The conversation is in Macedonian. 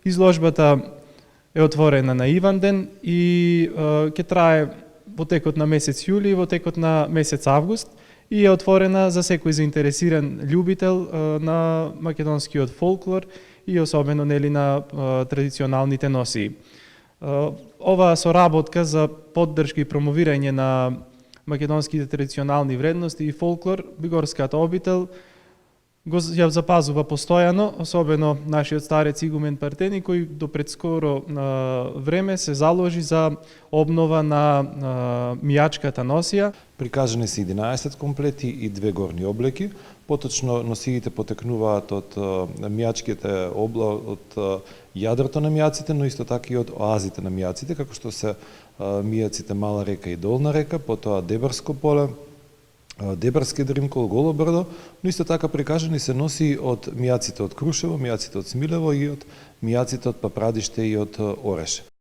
Изложбата е отворена на Иванден и ќе трае во текот на месец јули и во текот на месец август и е отворена за секој заинтересиран љубител на македонскиот фолклор и особено нели на традиционалните носии. Оваа соработка за поддршка и промовирање на македонските традиционални вредности и фолклор, Бигорската обител го ја запазува постојано, особено нашиот старец игумен Партени, кој до пред скоро време се заложи за обнова на мијачката носија. Прикажани се 11 комплети и 2 горни облеки. Поточно носиите потекнуваат од мијачките од јадрото на мијаците, но исто така и од оазите на мијаците, како што се мијаците Мала река и Долна река, потоа Дебарско поле, Дебарски дримкол, Голо брдо, но исто така прикажани се носи од мијаците од Крушево, мијаците од Смилево и од мијаците од Папрадиште и од Ореше.